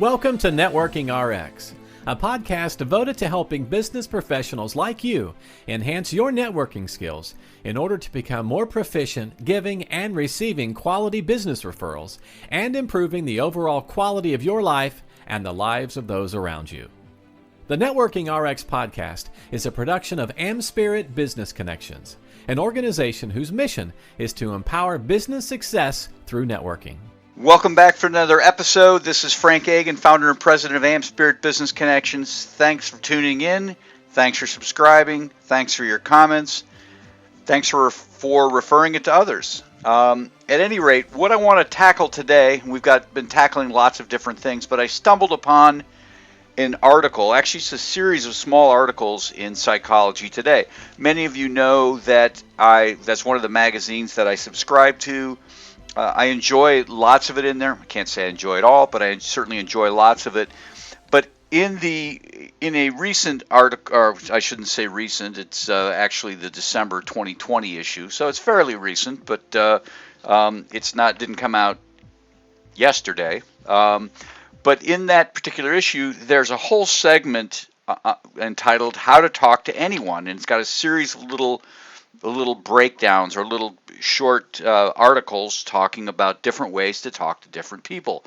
Welcome to Networking RX, a podcast devoted to helping business professionals like you enhance your networking skills in order to become more proficient giving and receiving quality business referrals and improving the overall quality of your life and the lives of those around you. The Networking RX podcast is a production of AmSpirit Business Connections, an organization whose mission is to empower business success through networking. Welcome back for another episode. This is Frank Agin, founder and president of AmSpirit Business Connections. Thanks for tuning in. Thanks for subscribing. Thanks for your comments. Thanks for referring it to others. At any rate, what I want to tackle today, we've been tackling lots of different things, but I stumbled upon an article, actually it's a series of small articles in Psychology Today. Many of you know that that's one of the magazines that I subscribe to. I enjoy lots of it in there. I can't say I enjoy it all, but I certainly enjoy lots of it. But in a recent article, or I shouldn't say recent, it's actually the December 2020 issue, so it's fairly recent, but didn't come out yesterday. But in that particular issue, there's a whole segment entitled "How to Talk to Anyone," and it's got a series of little breakdowns or little short articles talking about different ways to talk to different people.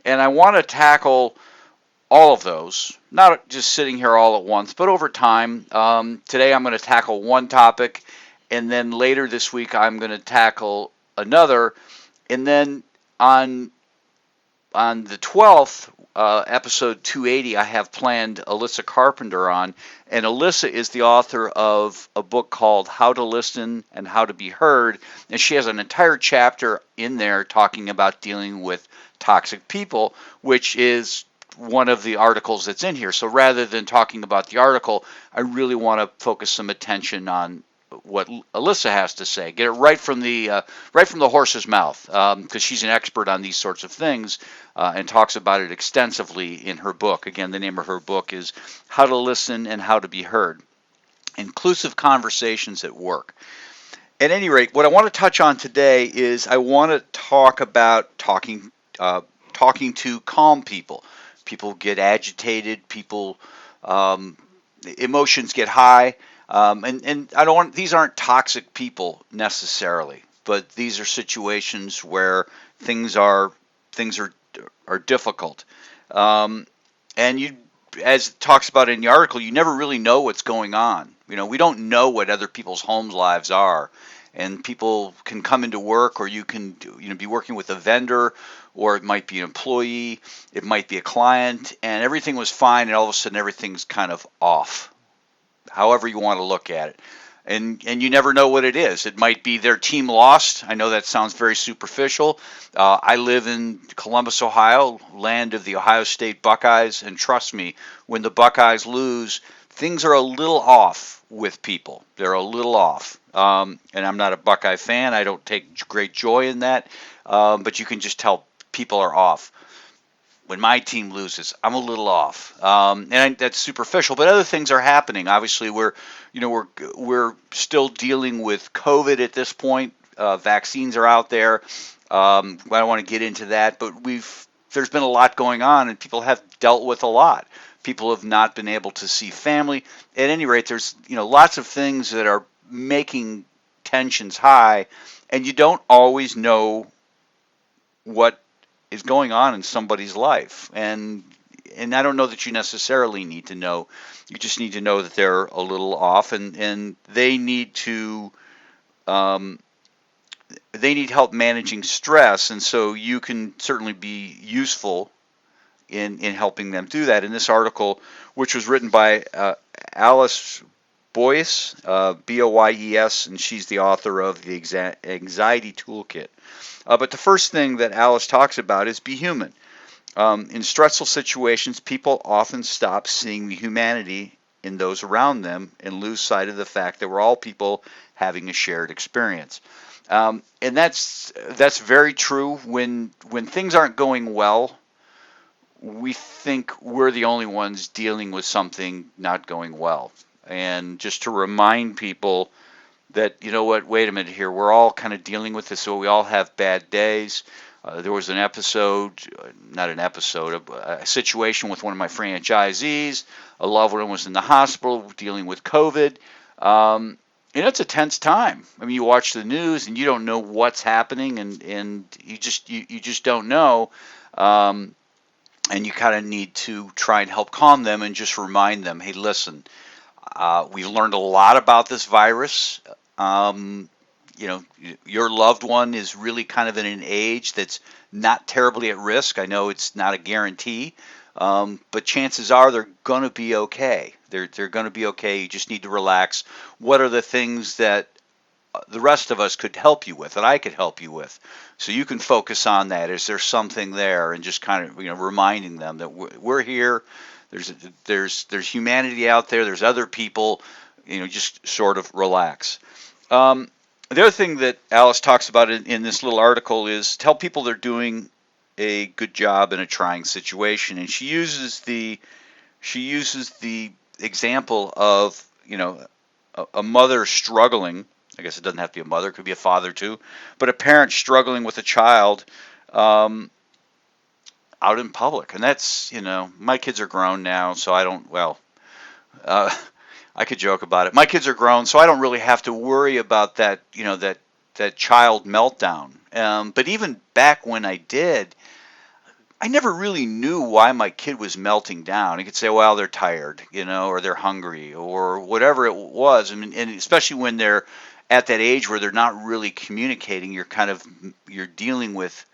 And I want to tackle all of those, not just sitting here all at once, but over time. Today I'm going to tackle one topic, and then later this week I'm going to tackle another. And then on the 12th, episode 280, I have planned Alyssa Carpenter on, and Alyssa is the author of a book called How to Listen and How to Be Heard, and she has an entire chapter in there talking about dealing with toxic people, which is one of the articles that's in here. So rather than talking about the article, I really want to focus some attention on what Alyssa has to say. Get it right from the horse's mouth, because she's an expert on these sorts of things and talks about it extensively in her book. Again, the name of her book is How to Listen and How to Be Heard: Inclusive Conversations at Work. At any rate, what I want to touch on today is I want to talk about talking to calm people. People get agitated. People emotions get high. And I don't want, these aren't toxic people necessarily, but these are situations where things are difficult. And you, as it talks about in the article, you never really know what's going on. You know, we don't know what other people's home lives are, and people can come into work, or you can be working with a vendor, or it might be an employee, it might be a client, and everything was fine, and all of a sudden everything's kind of off. However you want to look at it. And you never know what it is. It might be their team lost. I know that sounds very superficial. I live in Columbus, Ohio, land of the Ohio State Buckeyes, and trust me, when the Buckeyes lose, things are a little off with people. They're a little off. And I'm not a Buckeye fan. I don't take great joy in that. But you can just tell people are off. When my team loses, I'm a little off, and that's superficial. But other things are happening. Obviously, we're still dealing with COVID at this point. Vaccines are out there. I don't want to get into that, but there's been a lot going on, and people have dealt with a lot. People have not been able to see family. At any rate, there's lots of things that are making tensions high, and you don't always know what is going on in somebody's life, and I don't know that you necessarily need to know. You just need to know that they're a little off, and they need help managing stress, and so you can certainly be useful in helping them do that. In this article, which was written by Alice Boyes, Boyes, and she's the author of the Anxiety Toolkit. But the first thing that Alice talks about is be human. In stressful situations, people often stop seeing the humanity in those around them and lose sight of the fact that we're all people having a shared experience. And that's very true. When things aren't going well, we think we're the only ones dealing with something not going well. And just to remind people that, wait a minute here, we're all kind of dealing with this, so we all have bad days. There was an episode, not an episode, a situation with one of my franchisees. A loved one was in the hospital dealing with COVID. It's a tense time. I mean, you watch the news and you don't know what's happening, and you just don't know. And you kind of need to try and help calm them and just remind them, hey, listen, we've learned a lot about this virus. Your loved one is really kind of in an age that's not terribly at risk. I know it's not a guarantee, but chances are they're going to be okay. They're going to be okay. You just need to relax. What are the things that the rest of us could help you with, that I could help you with? So you can focus on that. Is there something there? And just kind of reminding them that we're here. There's humanity out there. There's other people. Just sort of relax. The other thing that Alice talks about in this little article is tell people they're doing a good job in a trying situation, and she uses the example of a mother struggling. I guess it doesn't have to be a mother; it could be a father too, but a parent struggling with a child out in public, and that's my kids are grown now, so I don't I could joke about it. My kids are grown, so I don't really have to worry about that, that child meltdown. But even back when I did, I never really knew why my kid was melting down. You could say, well, they're tired, or they're hungry, or whatever it was. And especially when they're at that age where they're not really communicating, you're dealing with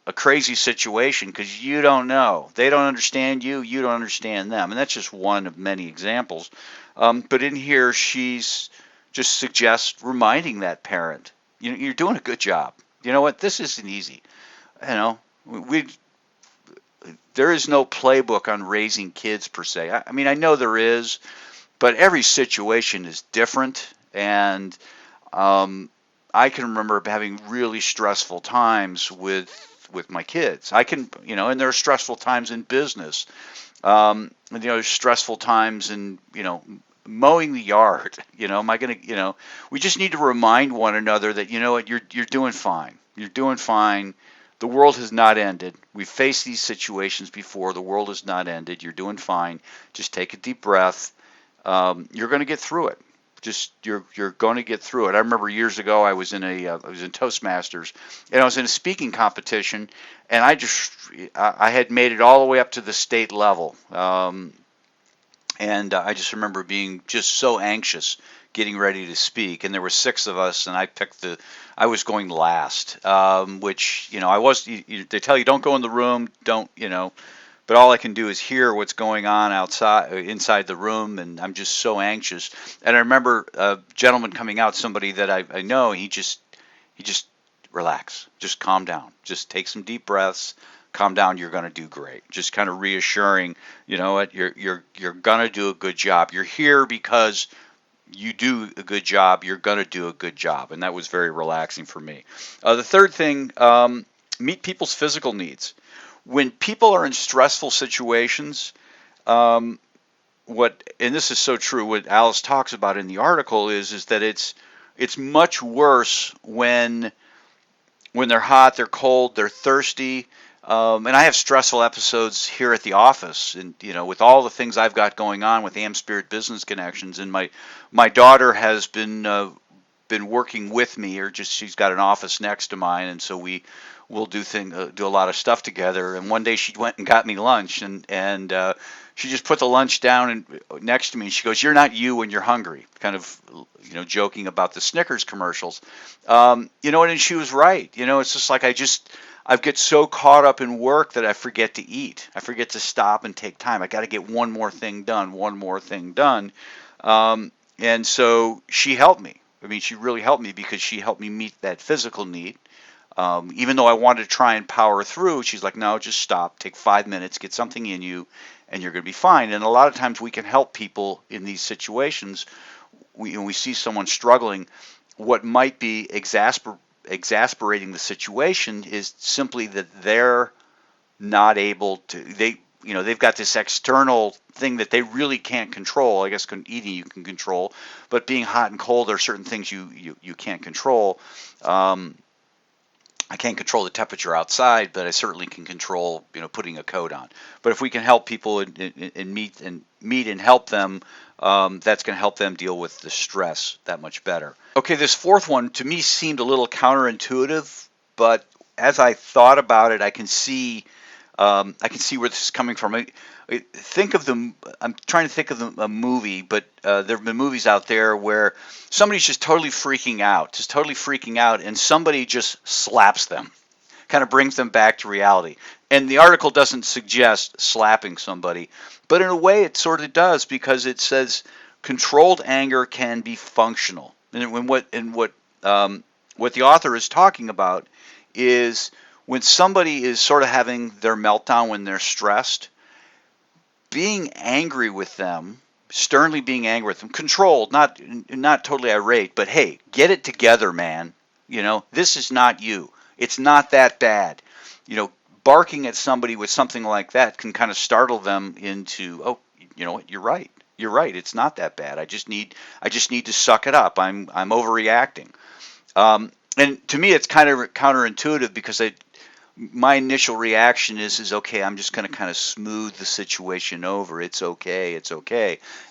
a crazy situation because you don't know. They don't understand you. You don't understand them. And that's just one of many examples. But in here, she's just suggests reminding that parent, you're doing a good job. You know what? This isn't easy. There is no playbook on raising kids per se. I mean, I know there is, but every situation is different. And I can remember having really stressful times with my kids. And there are stressful times in business. There's stressful times in, mowing the yard. Am I going to, we just need to remind one another that, what, you're doing fine. You're doing fine. The world has not ended. We've faced these situations before. The world has not ended. You're doing fine. Just take a deep breath. You're going to get through it. You're going to get through it. I remember years ago I was in Toastmasters, and I was in a speaking competition, and I had made it all the way up to the state level, and I just remember being just so anxious getting ready to speak, and there were 6 of us, and I was going last, which they tell you don't go in the room, but all I can do is hear what's going on inside the room, and I'm just so anxious. And I remember a gentleman coming out, somebody that I know, he just relax, just calm down, just take some deep breaths, calm down, you're going to do great. Just kind of reassuring, what, you're going to do a good job. You're here because you do a good job. You're going to do a good job, and that was very relaxing for me. The third thing, meet people's physical needs. When people are in stressful situations, and this is so true, what Alice talks about in the article is that it's much worse when they're hot, they're cold, they're thirsty. And I have stressful episodes here at the office, and with all the things I've got going on with AmSpirit Business Connections, and my daughter has been working with me, or she's got an office next to mine, and so we'll do a lot of stuff together. And one day she went and got me lunch, and she just put the lunch down next to me, and she goes, "You're not you when you're hungry," kind of joking about the Snickers commercials. And she was right. It's just like I get so caught up in work that I forget to eat. I forget to stop and take time. I got to get one more thing done. And so she helped me. I mean, she really helped me because she helped me meet that physical need. Even though I wanted to try and power through, she's like, no, just stop, take 5 minutes, get something in you, and you're going to be fine. And a lot of times we can help people in these situations. We see someone struggling. What might be exasperating the situation is simply that they're not able to, they've got this external thing that they really can't control. I guess eating you can control, but being hot and cold are certain things you can't control. I can't control the temperature outside, but I certainly can control, putting a coat on. But if we can help people and meet and help them, that's going to help them deal with the stress that much better. Okay, this fourth one to me seemed a little counterintuitive, but as I thought about it, I can see where this is coming from. I'm trying to think of a movie, but there have been movies out there where somebody's just totally freaking out, and somebody just slaps them, kind of brings them back to reality. And the article doesn't suggest slapping somebody, but in a way it sort of does, because it says controlled anger can be functional. And what the author is talking about is when somebody is sort of having their meltdown when they're stressed, being angry with them, sternly being angry with them, controlled, not totally irate, but hey, get it together, man. This is not you. It's not that bad. Barking at somebody with something like that can kind of startle them into, oh, you know what, you're right. You're right. It's not that bad. I just need to suck it up. I'm overreacting. And to me, it's kind of counterintuitive, because my initial reaction is okay, I'm just going to kind of smooth the situation over. It's okay.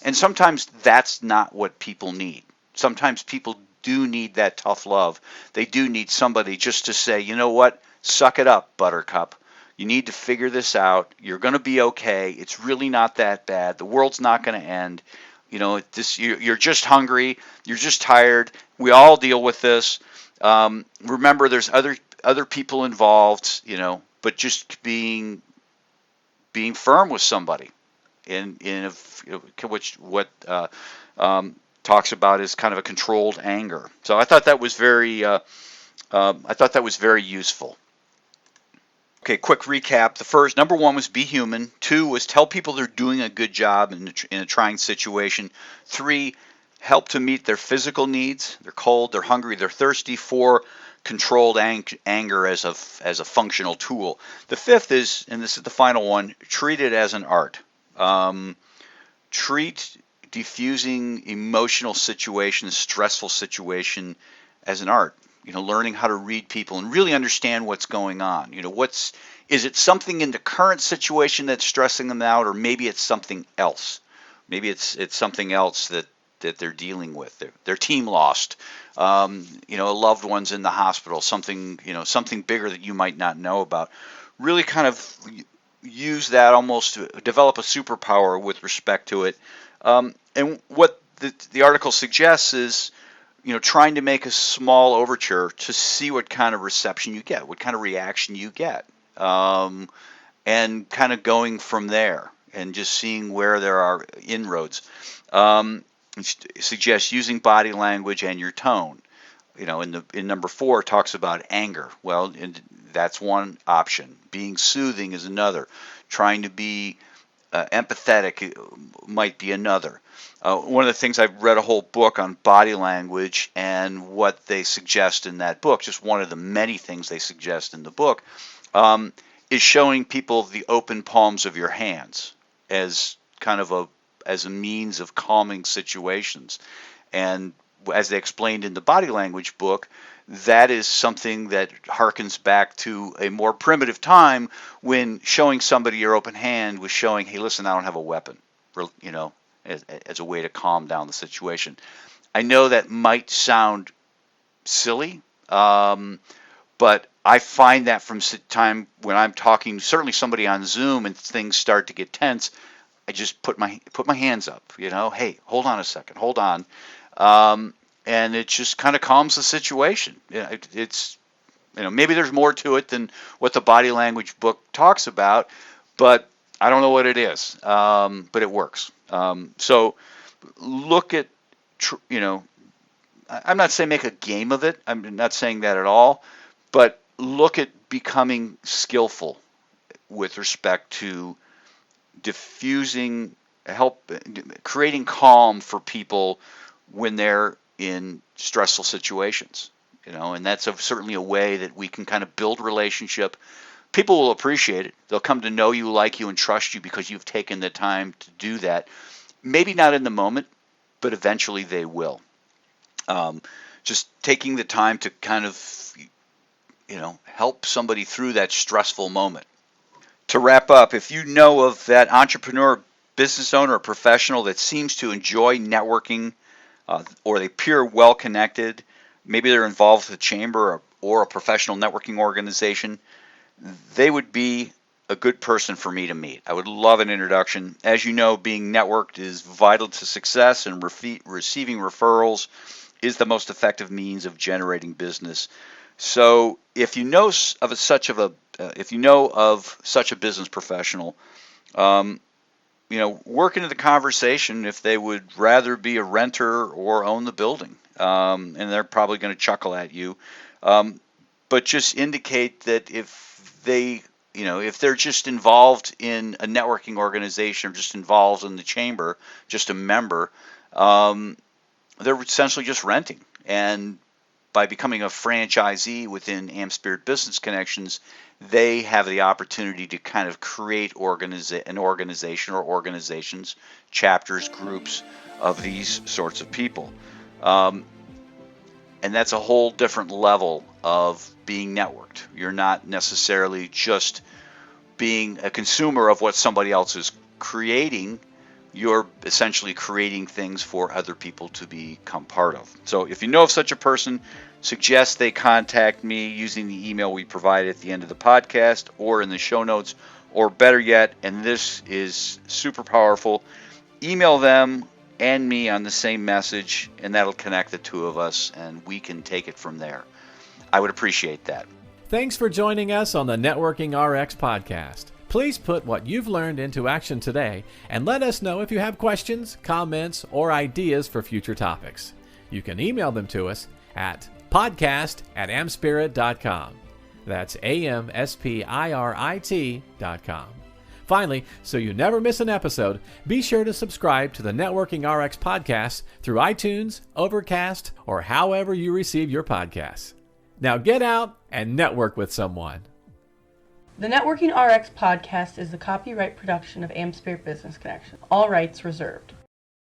And sometimes that's not what people need. Sometimes people do need that tough love. They do need somebody just to say, you know what, suck it up, buttercup. You need to figure this out. You're going to be okay. It's really not that bad. The world's not going to end. You're just hungry. You're just tired. We all deal with this. Remember, there's other people involved, but just being firm with somebody, which talks about is kind of a controlled anger. So I thought that was very useful. Okay, quick recap. The first, number one, was be human. 2 was tell people they're doing a good job in a trying situation. 3, help to meet their physical needs. They're cold, they're hungry, they're thirsty. 4, controlled anger as a functional tool. The 5th is, and this is the final one, treat it as an art. Treat diffusing emotional situations, stressful situation, as an art. Learning how to read people and really understand what's going on. Is it something in the current situation that's stressing them out, or maybe it's something else? Maybe it's something else that they're dealing with. Their team lost, a loved one's in the hospital, something bigger that you might not know about. Really kind of use that almost to develop a superpower with respect to it. And what the article suggests is, trying to make a small overture to see what kind of reception you get, what kind of reaction you get, and kind of going from there and just seeing where there are inroads. It suggests using body language and your tone. In number 4, it talks about anger. Well, that's one option. Being soothing is another. Trying to be empathetic might be another. One of the things, I've read a whole book on body language and what they suggest in that book, just one of the many things they suggest in the book, is showing people the open palms of your hands as kind of as a means of calming situations. And as they explained in the body language book, that is something that harkens back to a more primitive time when showing somebody your open hand was showing, hey, listen, I don't have a weapon, as a way to calm down the situation. I know that might sound silly, but I find that from time when I'm talking, certainly somebody on Zoom, and things start to get tense, I just put my hands up, hey, hold on a second, hold on. And it just kind of calms the situation. It's, maybe there's more to it than what the body language book talks about, but I don't know what it is, but it works. So look at, I'm not saying make a game of it. I'm not saying that at all, but look at becoming skillful with respect to creating calm for people when they're in stressful situations, and that's certainly a way that we can kind of build relationship. People will appreciate it. They'll come to know you, like you, and trust you because you've taken the time to do that. Maybe not in the moment, but eventually they will. Just taking the time to kind of help somebody through that stressful moment. To wrap up, if you know of that entrepreneur, business owner, or professional that seems to enjoy networking, or they appear well connected, maybe they're involved with a chamber or a professional networking organization, they would be a good person for me to meet. I would love an introduction. As you know, being networked is vital to success, and receiving referrals is the most effective means of generating business. So, if you know of such a business professional, work into the conversation if they would rather be a renter or own the building, and they're probably going to chuckle at you. But just indicate that if they're just involved in a networking organization or just involved in the chamber, just a member, they're essentially just renting. And by becoming a franchisee within AmSpirit Business Connections, they have the opportunity to kind of create an organization or organizations, chapters, groups of these sorts of people. And that's a whole different level of being networked. You're not necessarily just being a consumer of what somebody else is creating. You're essentially creating things for other people to become part of. So if you know of such a person, suggest they contact me using the email we provide at the end of the podcast or in the show notes, or better yet, and this is super powerful, email them and me on the same message, and that'll connect the two of us, and we can take it from there. I would appreciate that. Thanks for joining us on the Networking RX podcast. Please put what you've learned into action today and let us know if you have questions, comments, or ideas for future topics. You can email them to us at podcast@amspirit.com. That's AmSpirit.com. Finally, so you never miss an episode, be sure to subscribe to the Networking RX podcast through iTunes, Overcast, or however you receive your podcasts. Now get out and network with someone. The Networking RX podcast is the copyright production of AmSpirit Business Connection. All rights reserved.